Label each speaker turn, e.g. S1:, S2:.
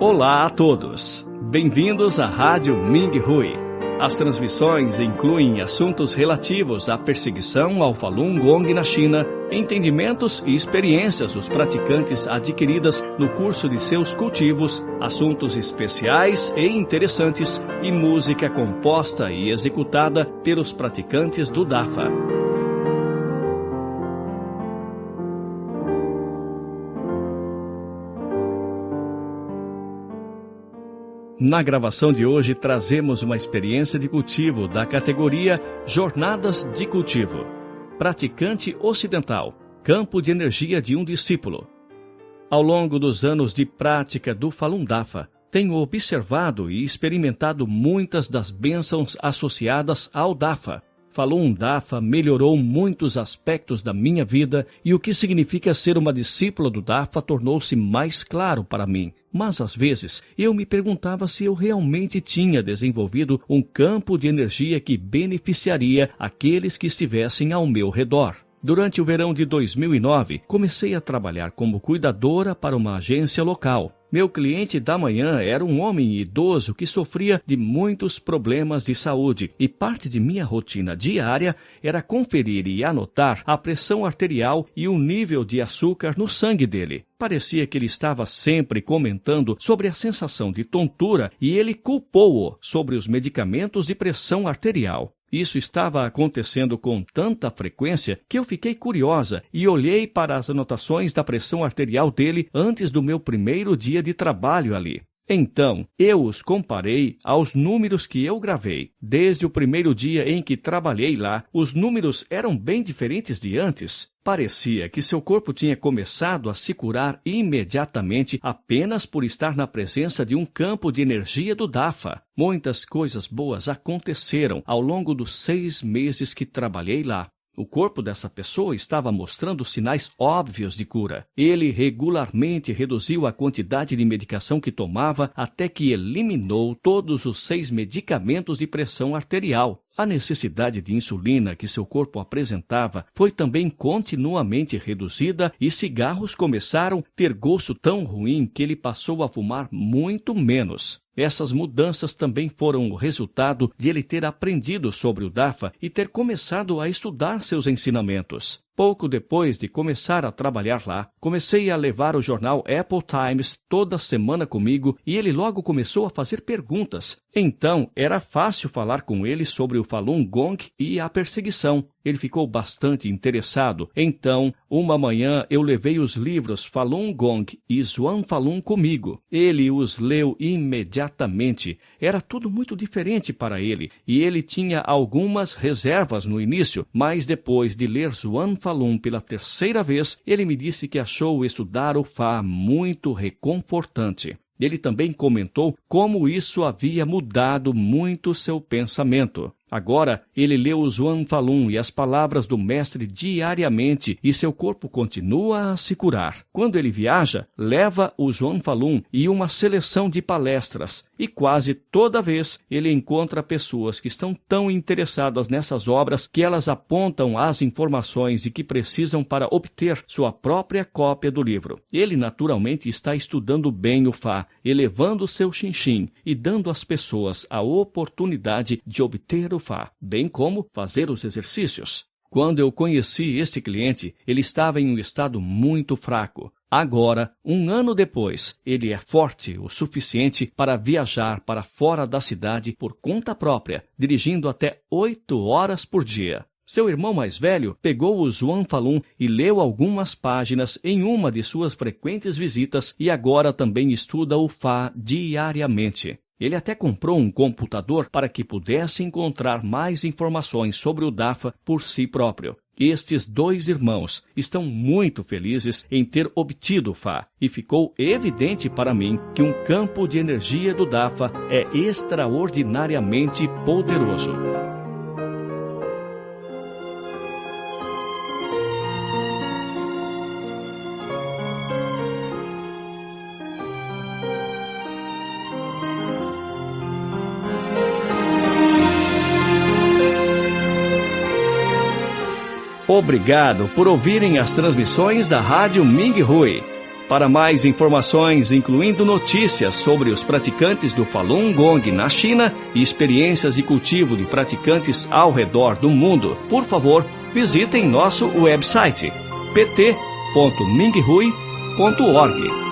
S1: Olá a todos! Bem-vindos à Rádio Ming Hui. As transmissões incluem assuntos relativos à perseguição ao Falun Gong na China, entendimentos e experiências dos praticantes adquiridas no curso de seus cultivos, assuntos especiais e interessantes e música composta e executada pelos praticantes do Dafa. Na gravação de hoje, trazemos uma experiência de cultivo da categoria Jornadas de Cultivo. Praticante ocidental, campo de energia de um discípulo. Ao longo dos anos de prática do Falun Dafa, tenho observado e experimentado muitas das bênçãos associadas ao Dafa. Falun Dafa melhorou muitos aspectos da minha vida e o que significa ser uma discípula do Dafa tornou-se mais claro para mim. Mas, às vezes, eu me perguntava se eu realmente tinha desenvolvido um campo de energia que beneficiaria aqueles que estivessem ao meu redor. Durante o verão de 2009, comecei a trabalhar como cuidadora para uma agência local. Meu cliente da manhã era um homem idoso que sofria de muitos problemas de saúde e parte de minha rotina diária era conferir e anotar a pressão arterial e o nível de açúcar no sangue dele. Parecia que ele estava sempre comentando sobre a sensação de tontura e ele culpou-o sobre os medicamentos de pressão arterial. Isso estava acontecendo com tanta frequência que eu fiquei curiosa e olhei para as anotações da pressão arterial dele antes do meu primeiro dia de trabalho ali. Então, eu os comparei aos números que eu gravei. Desde o primeiro dia em que trabalhei lá, os números eram bem diferentes de antes. Parecia que seu corpo tinha começado a se curar imediatamente apenas por estar na presença de um campo de energia do Dafa. Muitas coisas boas aconteceram ao longo dos 6 meses que trabalhei lá. O corpo dessa pessoa estava mostrando sinais óbvios de cura. Ele regularmente reduziu a quantidade de medicação que tomava até que eliminou todos os 6 medicamentos de pressão arterial. A necessidade de insulina que seu corpo apresentava foi também continuamente reduzida e cigarros começaram a ter gosto tão ruim que ele passou a fumar muito menos. Essas mudanças também foram o resultado de ele ter aprendido sobre o Dafa e ter começado a estudar seus ensinamentos. Pouco depois de começar a trabalhar lá, comecei a levar o jornal Apple Times toda semana comigo e ele logo começou a fazer perguntas. Então, era fácil falar com ele sobre o Falun Gong e a perseguição. Ele ficou bastante interessado. Então, uma manhã eu levei os livros Falun Gong e Zhuang Falun comigo. Ele os leu imediatamente. Era tudo muito diferente para ele e ele tinha algumas reservas no início, mas depois de ler Zhuang Falun pela 3ª vez, ele me disse que achou estudar o Fa muito reconfortante. Ele também comentou como isso havia mudado muito seu pensamento. Agora, ele lê o Zhuang Falun e as palavras do mestre diariamente e seu corpo continua a se curar. Quando ele viaja, leva o Zhuang Falun e uma seleção de palestras. E quase toda vez ele encontra pessoas que estão tão interessadas nessas obras que elas apontam as informações de que precisam para obter sua própria cópia do livro. Ele naturalmente está estudando bem o Fa, elevando seu Xinxin e dando às pessoas a oportunidade de obter o Fa, bem como fazer os exercícios. Quando eu conheci este cliente, ele estava em um estado muito fraco. Agora, 1 ano depois, ele é forte o suficiente para viajar para fora da cidade por conta própria, dirigindo até 8 horas por dia. Seu irmão mais velho pegou o Zhuang Falun e leu algumas páginas em uma de suas frequentes visitas e agora também estuda o Fa diariamente. Ele até comprou um computador para que pudesse encontrar mais informações sobre o Dafa por si próprio. Estes 2 irmãos estão muito felizes em ter obtido o Fa, e ficou evidente para mim que um campo de energia do Dafa é extraordinariamente poderoso. Obrigado por ouvirem as transmissões da Rádio Ming Hui. Para mais informações, incluindo notícias sobre os praticantes do Falun Gong na China e experiências de cultivo de praticantes ao redor do mundo, por favor, visitem nosso website pt.mingrui.org.